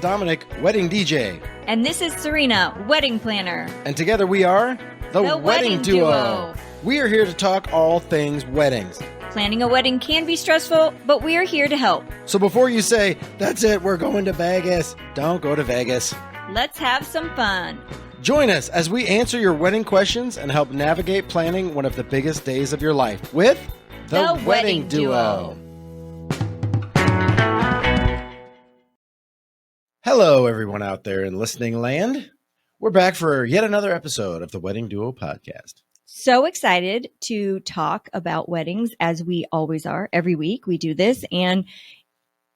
Dominic, wedding DJ. And this is Serena, wedding planner. And together we are the Wedding Duo. We are here to talk all things weddings. Planning a wedding can be stressful, but we are here to help. So before you say, that's it, we're going to Vegas, don't go to Vegas. Let's have some fun. Join us as we answer your wedding questions and help navigate planning one of the biggest days of your life with the Wedding Duo. Hello, everyone out there in listening land. We're back for yet another episode of the Wedding Duo podcast. So excited to talk about weddings, as we always are. Every week we do this, and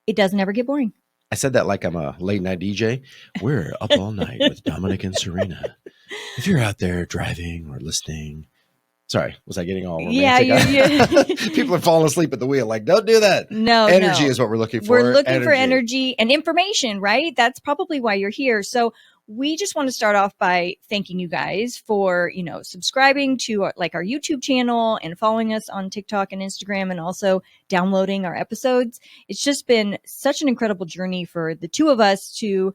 it doesn't ever get boring. I said that like I'm a late night DJ. We're up all night with Dominic and Serena. If you're out there driving or listening, sorry, was I getting all romantic? Yeah. People are falling asleep at the wheel. Like, don't do that. No, energy is what we're looking for. We're looking for energy and information, right? That's probably why you're here. So we just want to start off by thanking you guys for, subscribing to our YouTube channel and following us on TikTok and Instagram, and also downloading our episodes. It's just been such an incredible journey for the two of us to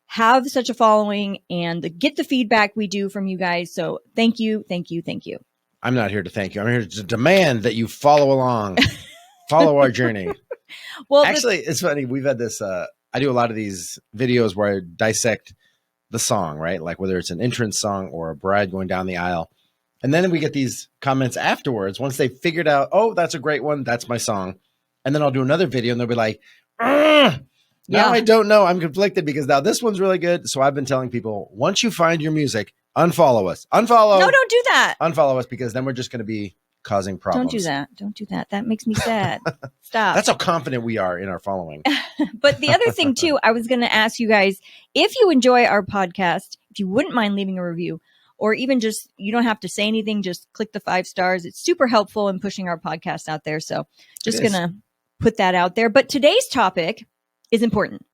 have such a following and get the feedback we do from you guys. So thank you, thank you, thank you. I'm not here to thank you. I'm here to demand that you follow along, follow our journey. Well, actually, it's funny. We've had this, I do a lot of these videos where I dissect the song, right? Like whether it's an entrance song or a bride going down the aisle. And then we get these comments afterwards once they figured out, oh, that's a great one. That's my song. And then I'll do another video and they'll be like, now I don't know. I'm conflicted because now this one's really good. So I've been telling people, once you find your music, unfollow us. Unfollow. No, don't do that. Unfollow us, because then we're just going to be causing problems. Don't do that. Don't do that. That makes me sad. Stop. That's how confident we are in our following. But the other thing too, I was going to ask you guys, if you enjoy our podcast, if you wouldn't mind leaving a review, or even just, you don't have to say anything, just click the 5 stars. It's super helpful in pushing our podcast out there. So just going to put that out there. But today's topic is important.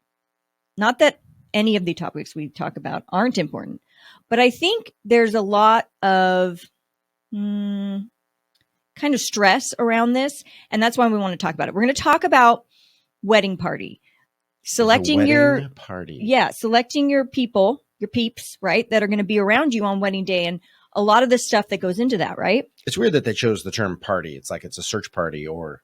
Not that any of the topics we talk about aren't important, but I think there's a lot of kind of stress around this. And that's why we want to talk about it. We're going to talk about wedding party. Selecting your party. Yeah. Selecting your people, your peeps, right? That are going to be around you on wedding day. And a lot of the stuff that goes into that, right? It's weird that they chose the term party. It's like it's a search party or,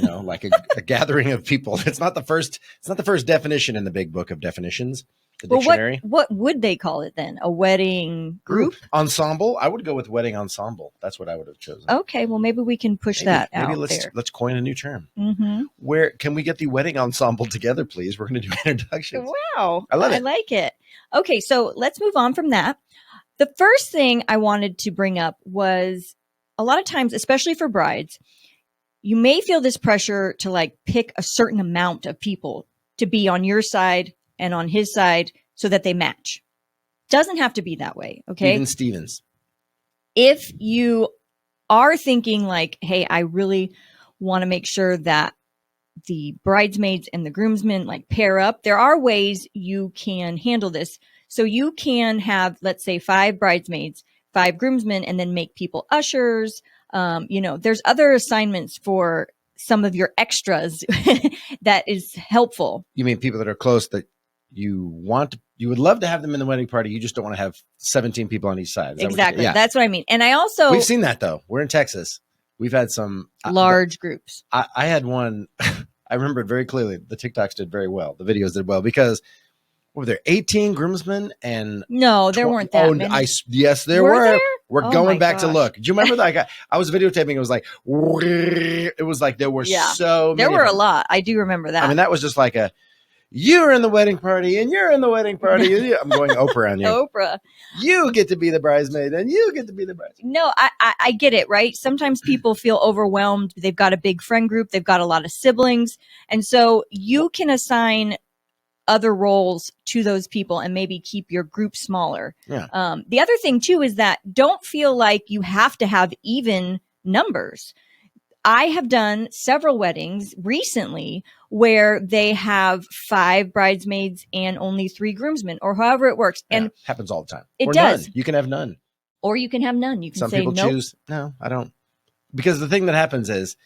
like a gathering of people. It's not the first definition in the big book of definitions. The dictionary. What would they call it then? A wedding group? Ensemble? I would go with wedding ensemble. That's what I would have chosen. Okay, well, maybe we can push that out there. Let's coin a new term. Mm-hmm. Where can we get the wedding ensemble together, please? We're going to do introductions. Wow. I love it. I like it. Okay, so let's move on from that. The first thing I wanted to bring up was a lot of times, especially for brides, you may feel this pressure to pick a certain amount of people to be on your side and on his side so that they match. Doesn't have to be that way. Okay. Even Stevens. If you are thinking hey, I really want to make sure that the bridesmaids and the groomsmen pair up, there are ways you can handle this. So you can have, let's say, 5 bridesmaids, 5 groomsmen, and then make people ushers. There's other assignments for some of your extras that is helpful. You mean people that are close that you would love to have them in the wedding party. You just don't want to have 17 people on each side. Exactly. That's what I mean. And we've seen that though. We're in Texas. We've had some large groups. I had one. I remember it very clearly. The TikToks did very well. The videos did well because were there 18 groomsmen and no, there weren't that many. Yes, there were. There? We're going back to look. Do you remember that? I was videotaping. It was like there were so many. There were a lot. I do remember that. I mean, that was just like you're in the wedding party and you're in the wedding party. I'm going Oprah on you. Oprah. You get to be the bridesmaid and you get to be the bridesmaid. No, I get it, right? Sometimes people feel overwhelmed. They've got a big friend group. They've got a lot of siblings. And so you can assign other roles to those people and maybe keep your group smaller. Yeah. The other thing too is that don't feel like you have to have even numbers. I have done several weddings recently where they have 5 bridesmaids and only 3 groomsmen, or however it works. Yeah, and happens all the time. It does. None. You can have none. Or you can have none. You can Some say people nope. choose, no, I don't. Because the thing that happens is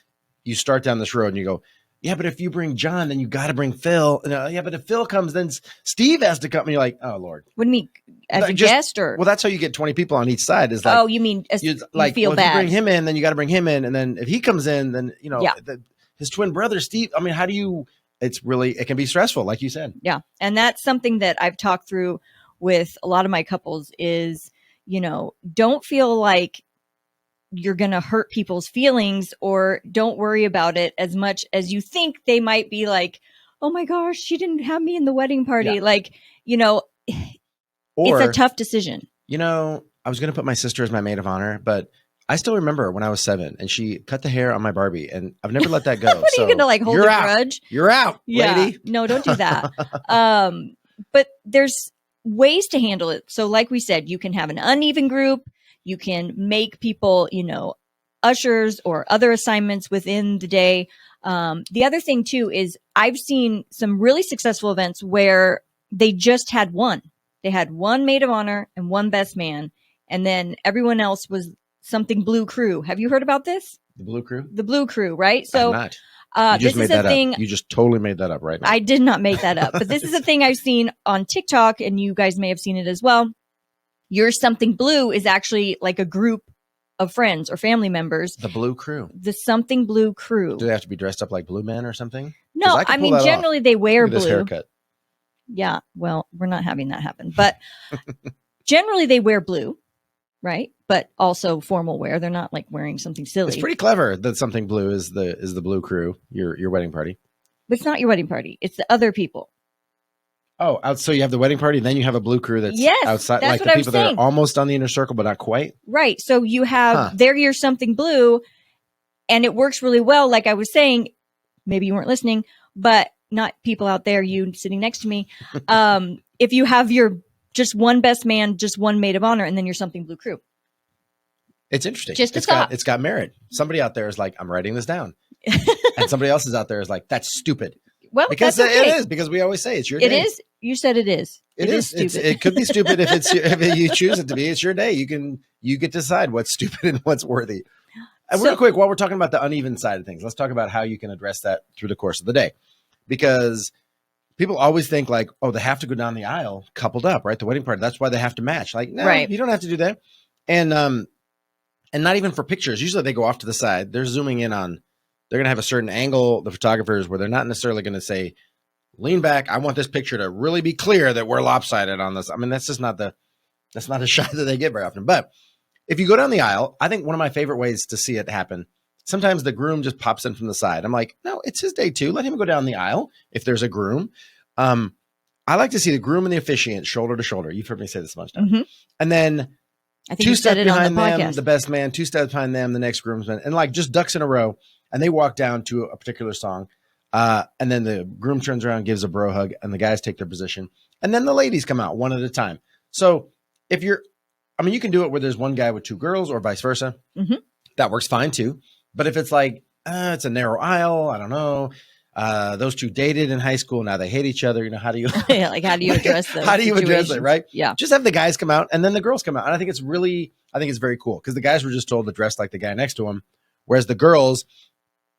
you start down this road and you go, yeah, but if you bring John, then you got to bring Phil. Yeah, but if Phil comes, then Steve has to come. And you're like, oh, Lord. What do you mean? As a guest or? Well, that's how you get 20 people on each side is like, oh, you mean you feel well, bad. If you bring him in, then you got to bring him in. And then if he comes in, then, his twin brother, Steve, I mean, how do you, it can be stressful, like you said. Yeah. And that's something that I've talked through with a lot of my couples is, don't feel like you're going to hurt people's feelings, or don't worry about it as much as you think they might be like, oh my gosh, she didn't have me in the wedding party. Yeah. Like, it's a tough decision. I was going to put my sister as my maid of honor, but I still remember when I was 7 and she cut the hair on my Barbie, and I've never let that go. What are you going to hold a grudge? You're out, lady. No, don't do that. But there's ways to handle it. So like we said, you can have an uneven group. You can make people, ushers or other assignments within the day. The other thing too is I've seen some really successful events where they just had one. They had one maid of honor and one best man, and then everyone else was something blue crew. Have you heard about this? The blue crew? The blue crew, right? So I'm not. This is a thing. You just totally made that up right now. I did not make that up, but this is a thing I've seen on TikTok, and you guys may have seen it as well. Your something blue is actually like a group of friends or family members. The blue crew. The something blue crew. Do they have to be dressed up like blue men or something? No, I mean, generally they wear blue. This haircut. Yeah, well, we're not having that happen, but generally they wear blue, right? But also formal wear. They're not like wearing something silly. It's pretty clever that something blue is the blue crew, your wedding party. But it's not your wedding party. It's the other people. Oh, so you have the wedding party, then you have a blue crew that's outside, that's like the people that are almost on the inner circle, but not quite. Right. So you have they're your something blue, and it works really well. Like I was saying, maybe you weren't listening, but not people out there, you sitting next to me. If you have your just one best man, just one maid of honor, and then you're something blue crew. It's interesting. It's got merit. Somebody out there is like, I'm writing this down. And somebody else is out there is like, that's stupid. Well, because that's okay. It is, because we always say it's your day. It is. You said it is. It is stupid. It could be stupid if you choose it to be. It's your day. You get to decide what's stupid and what's worthy. And real quick, while we're talking about the uneven side of things, let's talk about how you can address that through the course of the day. Because people always think like, oh, they have to go down the aisle coupled up, right? The wedding party. That's why they have to match. Like, no, you don't have to do that. And not even for pictures. Usually they go off to the side. They're zooming in on, they're going to have a certain angle, the photographers, where they're not necessarily going to say, lean back. I want this picture to really be clear that we're lopsided on this. I mean, that's not a shot that they get very often. But if you go down the aisle, I think one of my favorite ways to see it happen, sometimes the groom just pops in from the side. I'm like, no, it's his day too. Let him go down the aisle if there's a groom. I like to see the groom and the officiant shoulder to shoulder. You've heard me say this a bunch of times. Mm-hmm. And then I think 2 steps behind them, the best man, 2 steps behind them, the next groomsman, and like just ducks in a row. And they walk down to a particular song. And then the groom turns around, gives a bro hug, and the guys take their position. And then the ladies come out one at a time. So you can do it where there's one guy with 2 girls or vice versa. Mm-hmm. That works fine too. But if it's like, it's a narrow aisle, I don't know. Those 2 dated in high school. Now they hate each other. How do you, how do you address those how do you address it? Right. Yeah. Just have the guys come out and then the girls come out. And I think it's very cool because the guys were just told to dress like the guy next to them. Whereas the girls,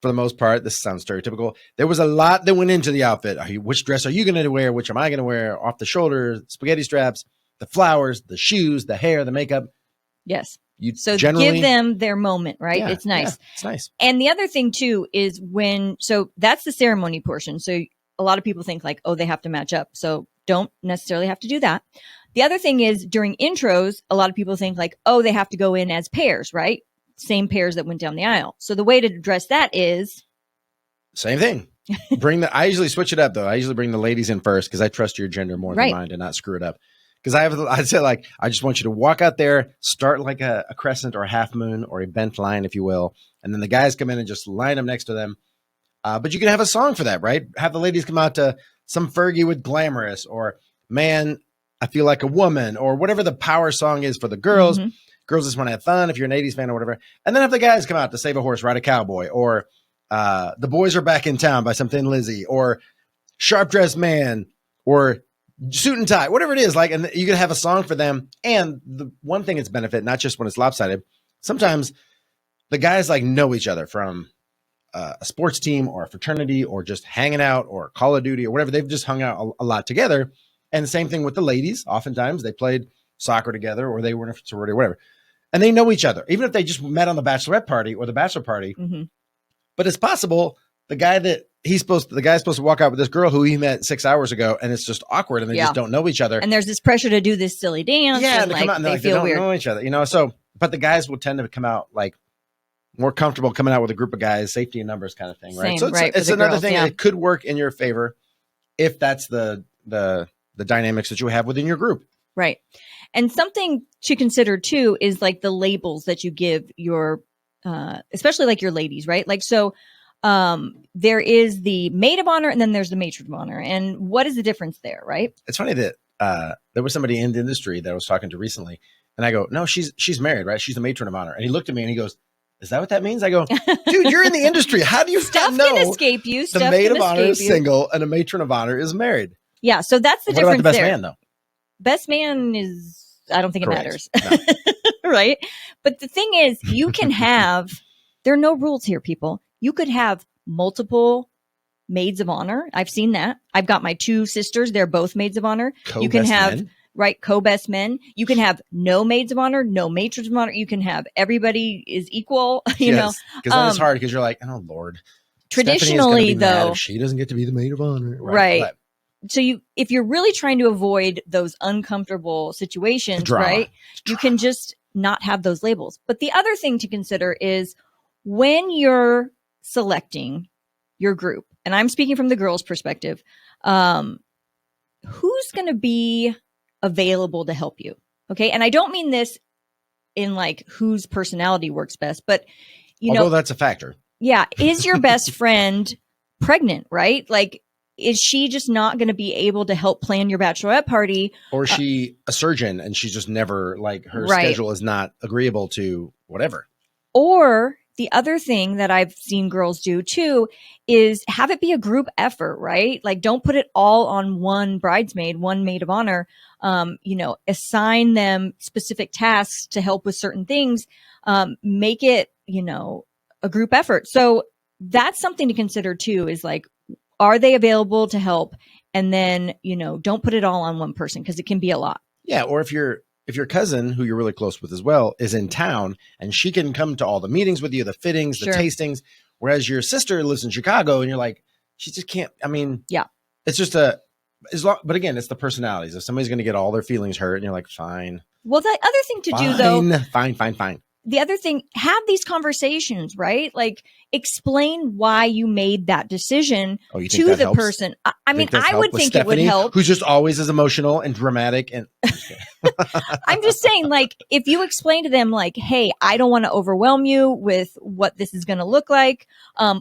for the most part, this sounds stereotypical, there was a lot that went into the outfit. Which dress are you going to wear? Which am I going to wear? Off the shoulder, spaghetti straps, the flowers, the shoes, the hair, the makeup. Yes. Give them their moment, right? Yeah, it's nice. Yeah, it's nice. And the other thing too is so that's the ceremony portion. So a lot of people think like, oh, they have to match up. So don't necessarily have to do that. The other thing is during intros, a lot of people think like, oh, they have to go in as pairs, right? Same pairs that went down the aisle. So the way to address that is same thing. I usually switch it up though. I usually bring the ladies in first because I trust your gender more than mine to not screw it up. Because I say like, I just want you to walk out there, start like a crescent or a half moon or a bent line, if you will. And then the guys come in and just line them next to them. But you can have a song for that, right? Have the ladies come out to some Fergie with Glamorous or Man, I Feel Like a Woman or whatever the power song is for the girls. Mm-hmm. Girls just want to have fun if you're an 80s fan or whatever. And then have the guys come out to Save a Horse, Ride a Cowboy or The Boys Are Back in Town by some Thin Lizzy or Sharp Dressed Man or Suit and Tie, whatever it is. Like, and you can have a song for them. And the one thing it's benefit, not just when it's lopsided, sometimes the guys like know each other from a sports team or a fraternity or just hanging out or Call of Duty or whatever. They've just hung out a lot together. And the same thing with the ladies. Oftentimes they played soccer together or they were in a sorority or whatever. And they know each other, even if they just met on the bachelorette party or the bachelor party. Mm-hmm. But it's possible the guy's supposed to walk out with this girl who he met 6 hours ago, and it's just awkward, and they just don't know each other. And there's this pressure to do this silly dance. Yeah, and they come out and they feel weird. Know each other, So, but the guys will tend to come out like more comfortable coming out with a group of guys, safety in numbers kind of thing, right? So it's another thing that could work in your favor if that's the dynamics that you have within your group. Right. And something to consider too is like the labels that you give your, especially like your ladies, right? Like, so there is the maid of honor and then there's the matron of honor. And what is the difference there, right? It's funny that there was somebody in the industry that I was talking to recently, and I go, no, she's married, right? She's the matron of honor. And he looked at me and he goes, is that what that means? I go, dude, you're in the industry. How do you Stuff know can escape you. The maid of honor is single and a matron of honor is married? Yeah, so that's the difference. What about the best there. man, though? Best man is, I don't think Correct. It matters. No. Right? But the thing is, you can have, there are no rules here, people. You could have multiple maids of honor. I've seen that. I've got my two sisters. They're both maids of honor. You can have, men. Right, co-best men. You can have no maids of honor, no matrons of honor. You can have everybody is equal, you know. Because then it's hard because you're like, oh, Lord. Traditionally, though. If she doesn't get to be the maid of honor. Right. So if you're really trying to avoid those uncomfortable situations, right, you can just not have those labels. But the other thing to consider is when you're selecting your group, and I'm speaking from the girls' perspective, who's going to be available to help you? Okay. And I don't mean this in like whose personality works best, but although that's a factor. Yeah. Is your best friend pregnant, right? Like, is she just not going to be able to help plan your bachelorette party? Or is she a surgeon and she's just never, like, her schedule is not agreeable to whatever? Or the other thing that I've seen girls do too is have it be a group effort, right? Like, don't put it all on one bridesmaid, one maid of honor. Assign them specific tasks to help with certain things. Make it, a group effort. So that's something to consider too, is like, are they available to help? And then, don't put it all on one person because it can be a lot. Yeah. Or if your cousin, who you're really close with as well, is in town and she can come to all the meetings with you, the fittings, the tastings, whereas your sister lives in Chicago and you're like, she just can't. I mean, yeah, it's just but again, it's the personalities. If somebody's going to get all their feelings hurt and you're like, fine. Well, the other thing to do though, fine. The other thing, have these conversations, right? Like, explain why you made that decision to the person. I mean, I would think it would help. Who's just always as emotional and dramatic. And I'm just saying, like, if you explain to them, like, hey, I don't want to overwhelm you with what this is going to look like,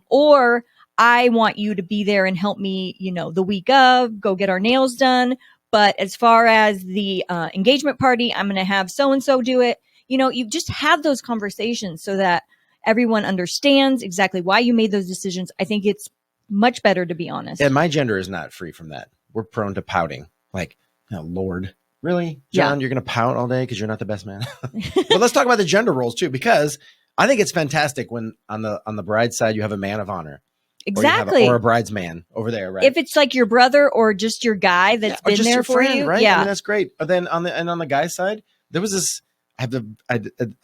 or I want you to be there and help me, the week of, go get our nails done. But as far as the engagement party, I'm going to have so-and-so do it. You just have those conversations so that everyone understands exactly why you made those decisions. I think it's much better to be honest. And my gender is not free from that. We're prone to pouting. Like, oh, Lord, really, John, you're going to pout all day because you're not the best man. But let's talk about the gender roles too, because I think it's fantastic when on the bride's side, you have a man of honor. Exactly. Or a bridesman over there, right? If it's like your brother or just your guy that's been there for you. Right? Yeah. I mean, that's great. But then on the guy's side, there was this, I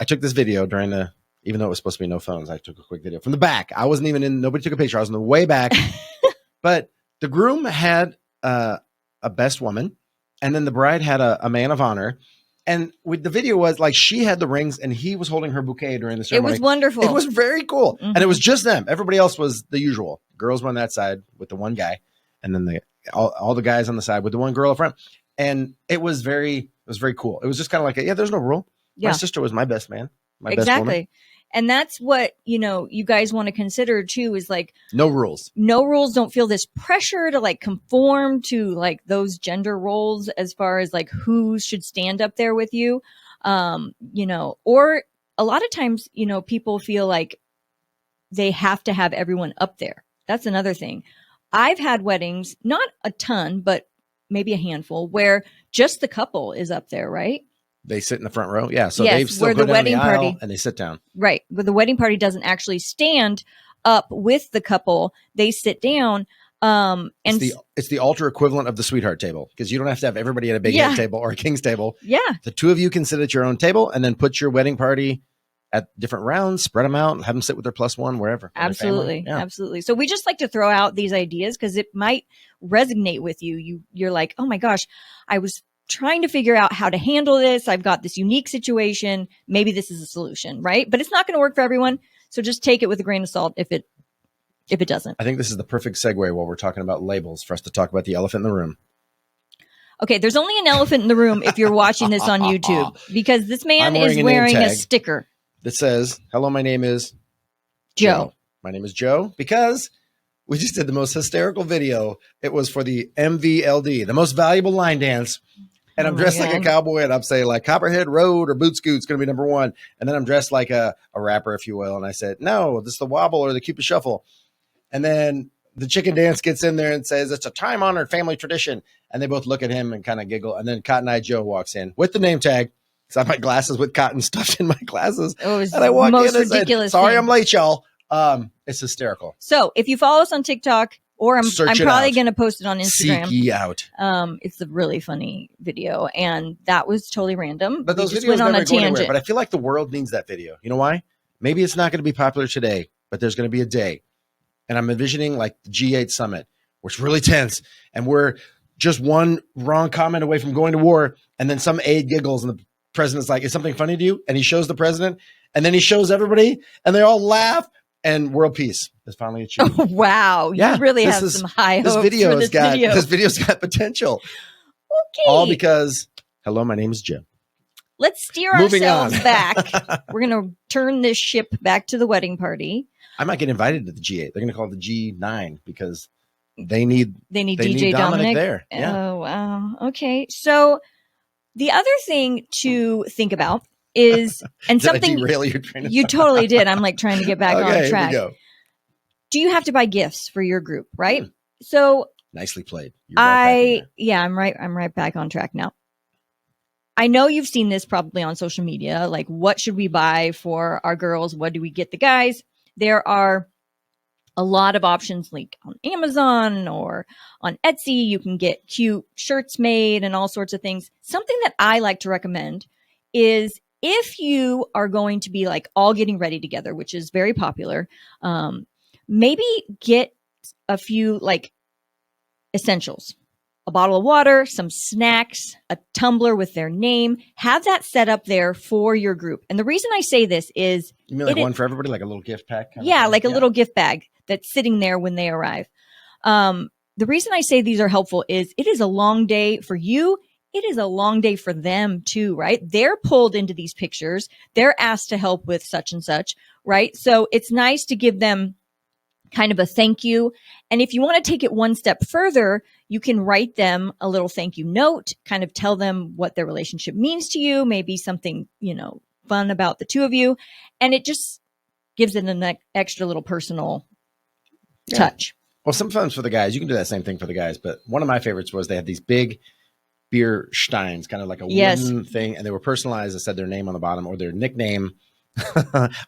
took this video during even though it was supposed to be no phones, I took a quick video from the back. I wasn't even nobody took a picture. I was in the way back, but the groom had a best woman and then the bride had a man of honor. And the video was like, she had the rings and he was holding her bouquet during the ceremony. It was wonderful. It was very cool. Mm-hmm. And it was just them. Everybody else was the usual. Girls were on that side with the one guy. And then all the guys on the side with the one girl up front. And it was very cool. It was just kind of like, there's no rule. Yeah. My sister was my best man. Best woman. And that's what, you guys want to consider too, is like no rules. Don't feel this pressure to like conform to like those gender roles as far as like who should stand up there with you. Or a lot of times, people feel like they have to have everyone up there. That's another thing. I've had weddings, not a ton, but maybe a handful where just the couple is up there, right? They sit in the front row. Yeah. So they've still go down the aisle and they sit down. Right. But the wedding party doesn't actually stand. up with the couple. They sit down. And it's the altar equivalent of the sweetheart table, because you don't have to have everybody at a big head table or a king's table. Yeah. The two of you can sit at your own table and then put your wedding party at different rounds, spread them out, and have them sit with their plus one wherever. Absolutely. Yeah. Absolutely. So we just like to throw out these ideas because it might resonate with you. You're like, oh my gosh, I was trying to figure out how to handle this. I've got this unique situation. Maybe this is a solution, right? But it's not going to work for everyone. So just take it with a grain of salt if it doesn't. I think this is the perfect segue while we're talking about labels for us to talk about the elephant in the room. Okay, there's only an elephant in the room if you're watching this on YouTube, because this man is wearing a sticker that says, hello, my name is Joe. My name is Joe, because we just did the most hysterical video. It was for the MVLD, the most valuable line dance. And I'm dressed like a cowboy, and I'm saying like Copperhead Road or Boot Scoot's going to be number one. And then I'm dressed like a rapper, if you will. And I said, no, this is the wobble or the Cupid Shuffle. And then the chicken dance gets in there and says, it's a time-honored family tradition. And they both look at him and kind of giggle. And then Cotton Eye Joe walks in with the name tag. So I have my glasses with cotton stuffed in my glasses. It was and I walk most in and ridiculous said, sorry, thing. I'm late, y'all. It's hysterical. So if you follow us on TikTok, or I'm probably going to post it on Instagram. Seek ye out. It's a really funny video, and that was totally random. But those videos never go anywhere. But I feel like the world needs that video. You know why? Maybe it's not going to be popular today, but there's going to be a day. And I'm envisioning like the G8 summit, where it's really tense, and we're just one wrong comment away from going to war, and then some aide giggles, and the president's like, is something funny to you? And he shows the president, and then he shows everybody, and they all laugh, and world peace is finally achieved. Oh, wow. You really have some high hopes for this video. This video's got potential. Okay. All because, hello, my name is Jim. Let's steer ourselves back. We're going to turn this ship back to the wedding party. I might get invited to the G8. They're going to call it the G9 because they need DJ Dominic there. Yeah. Oh, wow. Okay. So the other thing to think about is, and something you totally did. I'm like trying to get back on track. Here we go. Do you have to buy gifts for your group? Right. So nicely played. I'm right back on track now. I know you've seen this probably on social media. Like, what should we buy for our girls? What do we get the guys? There are a lot of options like on Amazon or on Etsy. You can get cute shirts made and all sorts of things. Something that I like to recommend is, if you are going to be like all getting ready together, which is very popular, maybe get a few like essentials, a bottle of water, some snacks, a tumbler with their name. Have that set up there for your group. And the reason I say this is, you mean like one for everybody, like a little gift pack? Like a little gift bag that's sitting there when they arrive. The reason I say these are helpful is it is a long day for you. It is a long day for them too, right? They're pulled into these pictures. They're asked to help with such and such, right? So it's nice to give them kind of a thank you. And if you want to take it one step further, you can write them a little thank you note, kind of tell them what their relationship means to you, maybe something, fun about the two of you. And it just gives it an extra little personal touch. Well, sometimes for the guys, you can do that same thing for the guys. But one of my favorites was they had these big beer steins, kind of like a wooden thing, and they were personalized. It said their name on the bottom or their nickname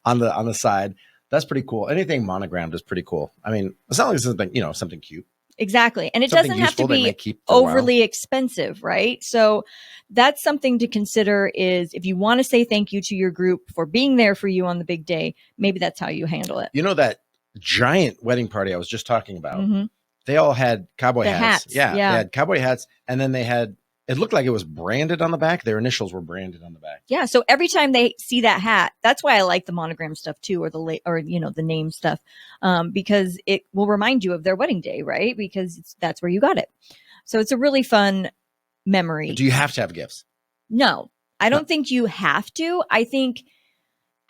on the side. That's pretty cool. Anything monogrammed is pretty cool. I mean, it's not like something, something cute. Exactly. And it doesn't have to be overly expensive, right? So that's something to consider, is if you want to say thank you to your group for being there for you on the big day, maybe that's how you handle it. You know, that giant wedding party I was just talking about, they all had cowboy hats. Yeah. They had cowboy hats, and then they had, it looked like it was branded on the back. Their initials were branded on the back. Yeah. So every time they see that hat, that's why I like the monogram stuff too, or the name stuff, because it will remind you of their wedding day, right? Because that's where you got it. So it's a really fun memory. Do you have to have gifts? No, I don't think you have to. I think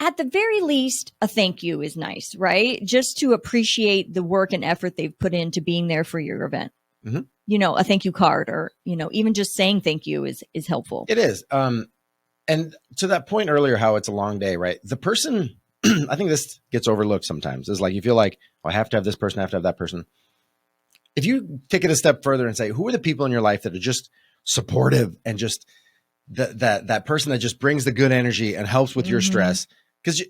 at the very least, a thank you is nice, right? Just to appreciate the work and effort they've put into being there for your event. Mm-hmm. A thank you card, or, even just saying thank you is helpful. It is. And to that point earlier, how it's a long day, right? The person, I think this gets overlooked sometimes, is like, you feel like, I have to have this person, I have to have that person. If you take it a step further and say, who are the people in your life that are just supportive and just that person that just brings the good energy and helps with your stress? Because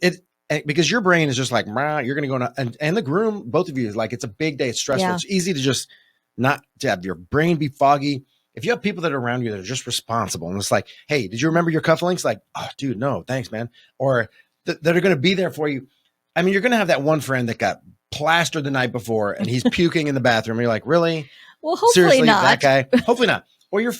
because your brain is just like, you're going to go and the groom, both of you, is like, it's a big day. It's stressful. Yeah. It's easy to just not to have your brain be foggy. If you have people that are around you that are just responsible and it's like, hey, did you remember your cufflinks? Like, oh, dude, no, thanks, man. Or that are going to be there for you. I mean, you're going to have that one friend that got plastered the night before and he's puking in the bathroom. And you're like, really? Well, hopefully seriously, not. That guy? Hopefully not. Or your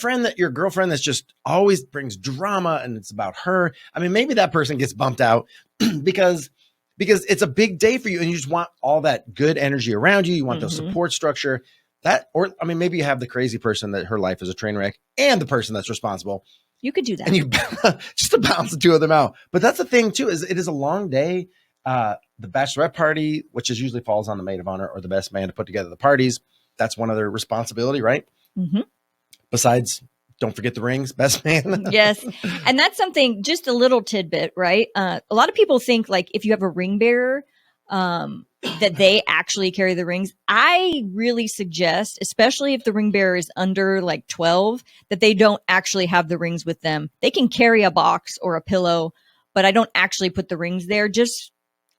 girlfriend that's just always brings drama and it's about her. I mean, maybe that person gets bumped out because it's a big day for you and you just want all that good energy around you. You want the support structure maybe you have the crazy person that her life is a train wreck and the person that's responsible. You could do that. And you just to balance the two of them out. But that's the thing too, is it is a long day. The bachelorette party, which is usually falls on the maid of honor or the best man to put together the parties. That's one of their responsibility, right? Mm-hmm. Besides, don't forget the rings, best man. Yes. And that's something, just a little tidbit, right? A lot of people think like if you have a ring bearer, that they actually carry the rings. I really suggest, especially if the ring bearer is under like 12, that they don't actually have the rings with them. They can carry a box or a pillow, but I don't actually put the rings there just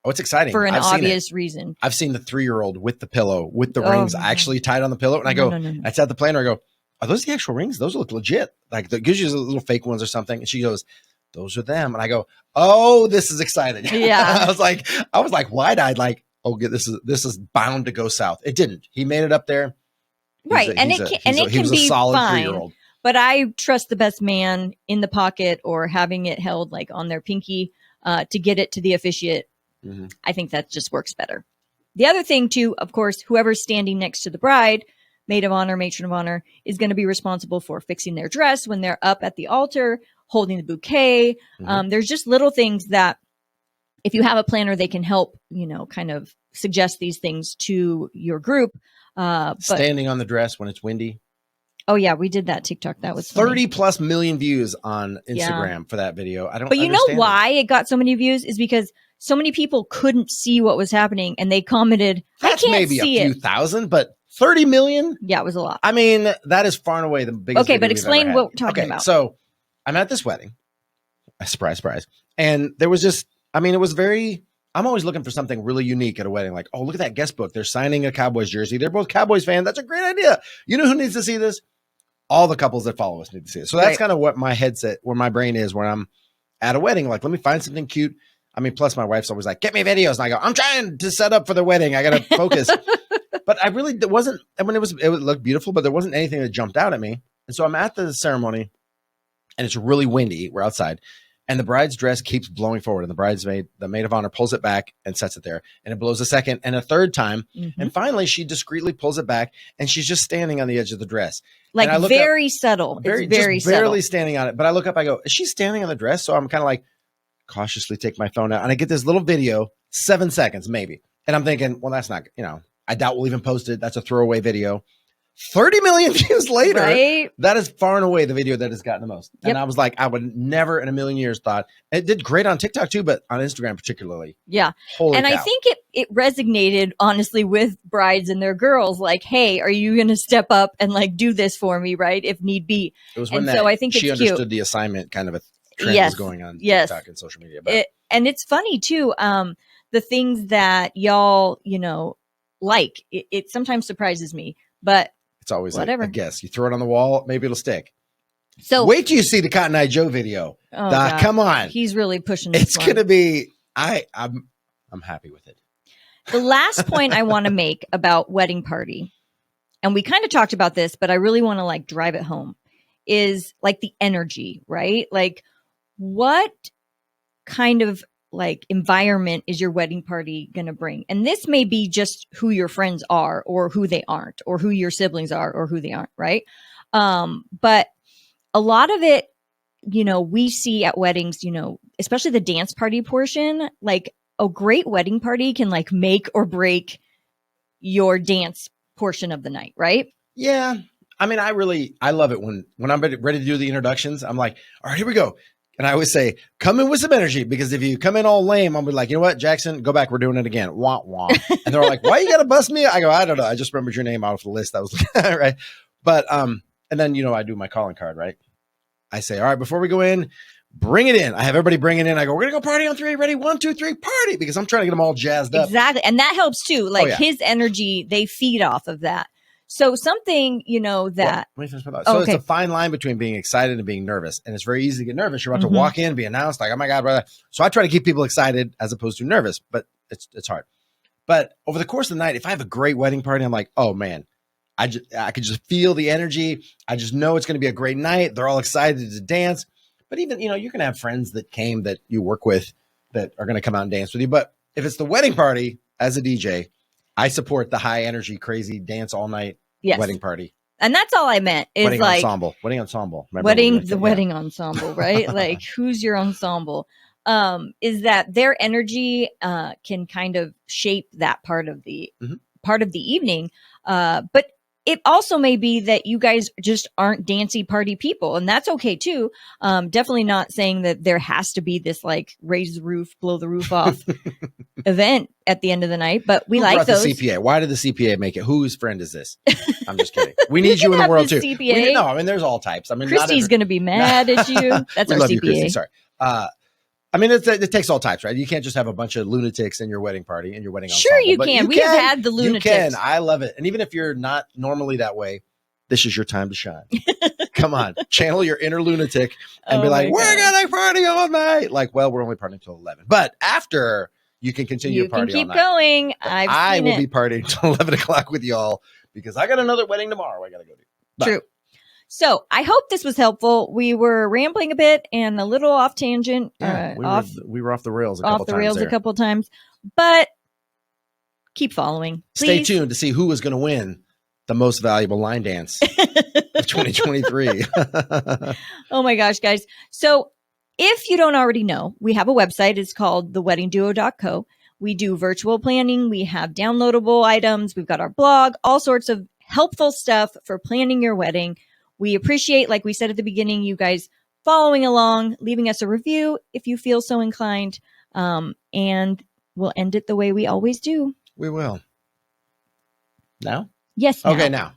it's exciting for an obvious reason. I've seen the 3-year-old with the pillow, with the rings actually tied on the pillow. And I go, I sat the planner, I go, are those the actual rings? Those look legit. Like the gives you little fake ones or something. And she goes, those are them. And I go, oh, this is exciting. Yeah. I was like wide-eyed, like, oh, this is bound to go south. It didn't. He made it up there. Right. It can be solid fine. 3-year-old. But I trust the best man in the pocket or having it held like on their pinky to get it to the officiate. Mm-hmm. I think that just works better. The other thing too, of course, whoever's standing next to the bride, maid of honor, matron of honor, is going to be responsible for fixing their dress when they're up at the altar, holding the bouquet. Mm-hmm. There's just little things that if you have a planner, they can help, kind of suggest these things to your group. Standing on the dress when it's windy. Oh yeah, we did that TikTok. That was 30+ million views on Instagram for that video. But you know why it got so many views is because so many people couldn't see what was happening and they commented, that's I can't maybe see a few thousand, but 30 million? Yeah, it was a lot. I mean, that is far and away the biggest. Okay, but explain what we're talking about. So I'm at this wedding. Surprise. And there was just, it was very, I'm always looking for something really unique at a wedding. Like, oh, look at that guest book. They're signing a Cowboys jersey. They're both Cowboys fans. That's a great idea. You know who needs to see this? All the couples that follow us need to see it. So that's kind of what my headset, where my brain is, where I'm at a wedding. Like, let me find something cute. Plus my wife's always like, get me videos. And I go, I'm trying to set up for the wedding. I got to focus. But it wasn't, it would look beautiful, but there wasn't anything that jumped out at me. And so I'm at the ceremony and it's really windy. We're outside and the bride's dress keeps blowing forward and the maid of honor pulls it back and sets it there and it blows a second and a third time. Mm-hmm. And finally she discreetly pulls it back and she's just standing on the edge of the dress. Like very subtle. It's very subtle. Barely standing on it. But I look up, I go, is she standing on the dress? So I'm kind of like, cautiously take my phone out and I get this little video, 7 seconds maybe. And I'm thinking, well, that's not, I doubt we'll even post it. That's a throwaway video. 30 million views later, right? That is far and away the video that has gotten the most. Yep. And I was like, I would never in a million years thought it did great on TikTok too, but on Instagram particularly. Yeah. Holy cow. I think it resonated honestly with brides and their girls. Like, hey, are you going to step up and like do this for me? Right. If need be. It was when I think she understood the assignment kind of a trend is going on TikTok and social media. But and it's funny too. The things that y'all, like, it sometimes surprises me, but it's always whatever. Like, I guess you throw it on the wall, maybe it'll stick. So wait till you see the Cotton Eye Joe video. Come on. He's really pushing this. It's going to be, I'm happy with it. The last point I want to make about wedding party, and we kind of talked about this, but I really want to like drive it home, is like the energy, right? Like, what kind of like environment is your wedding party going to bring? And this may be just who your friends are or who they aren't, or who your siblings are or who they aren't, right? But a lot of it, we see at weddings, especially the dance party portion, like a great wedding party can like make or break your dance portion of the night, right? Yeah. I love it when I'm ready to do the introductions. I'm like, all right, here we go. And I always say, come in with some energy, because if you come in all lame, I'll be like, you know what, Jackson, go back. We're doing it again. Wah, wah. And they're like, why you got to bust me? I go, I don't know. I just remembered your name out of the list. I was right. But, and then, I do my calling card, right? I say, all right, before we go in, bring it in. I have everybody bring it in. I go, we're going to go party on 3. Ready? 1, 2, 3, party. Because I'm trying to get them all jazzed up. Exactly. And that helps too. Like his energy, they feed off of that. So something, that. Well, it's a fine line between being excited and being nervous. And it's very easy to get nervous. You're about to walk in, be announced like, oh my God, brother. So I try to keep people excited as opposed to nervous, but it's hard. But over the course of the night, if I have a great wedding party, I'm like, oh man, I could just feel the energy. I just know it's going to be a great night. They're all excited to dance. But even, you're going to have friends that came that you work with that are going to come out and dance with you. But if it's the wedding party as a DJ, I support the high energy, crazy dance all night wedding party. And that's all I meant is wedding like ensemble. Wedding ensemble. Wedding ensemble, right? Like who's your ensemble? Is that their energy can kind of shape that part of the evening. But it also may be that you guys just aren't dancey party people, and that's okay too. Definitely not saying that there has to be this like raise the roof, blow the roof off event at the end of the night, but we like those. The CPA. Why did the CPA make it? Whose friend is this? I'm just kidding. We need you in the world too. CPA. There's all types. Christy's going to be mad at you. That's our CPA. You, Christy. Sorry. It takes all types, right? You can't just have a bunch of lunatics in your wedding party and your wedding ensemble. Sure, you can. We have had the lunatics. You can. I love it. And even if you're not normally that way, this is your time to shine. Come on, channel your inner lunatic and be like, we're going to party all night. Like, well, we're only partying until 11. But after, you can continue to party all night. You can keep going. I will be partying until 11 o'clock with y'all because I got another wedding tomorrow I got to go to. But, true. So I hope this was helpful. We were rambling a bit and a little off tangent. We were off the rails a couple times, but keep following. Please. Stay tuned to see who is going to win the most valuable line dance of 2023. Oh my gosh, guys. So if you don't already know, we have a website. It's called theweddingduo.co. We do virtual planning. We have downloadable items. We've got our blog, all sorts of helpful stuff for planning your wedding. We appreciate, like we said at the beginning, you guys following along, leaving us a review if you feel so inclined. And we'll end it the way we always do. We will. Now? Yes. Okay, now.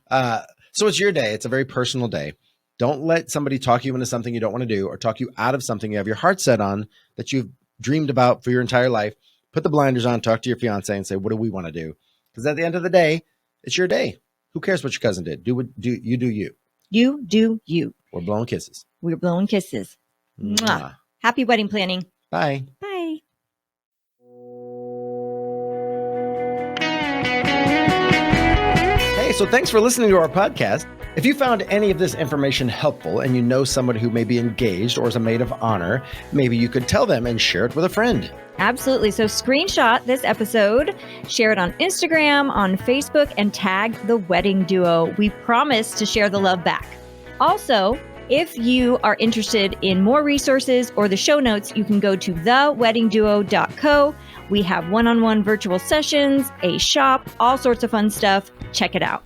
So it's your day. It's a very personal day. Don't let somebody talk you into something you don't want to do or talk you out of something you have your heart set on that you've dreamed about for your entire life. Put the blinders on, talk to your fiance and say, what do we want to do? Because at the end of the day, it's your day. Who cares what your cousin did? Do you. You do you. We're blowing kisses. We're blowing kisses. Mwah. Happy wedding planning. Bye. Bye. Hey, so thanks for listening to our podcast. If you found any of this information helpful and you know somebody who may be engaged or is a maid of honor, maybe you could tell them and share it with a friend. Absolutely. So screenshot this episode, share it on Instagram, on Facebook, and tag The Wedding Duo. We promise to share the love back. Also, if you are interested in more resources or the show notes, you can go to theweddingduo.co. We have one-on-one virtual sessions, a shop, all sorts of fun stuff. Check it out.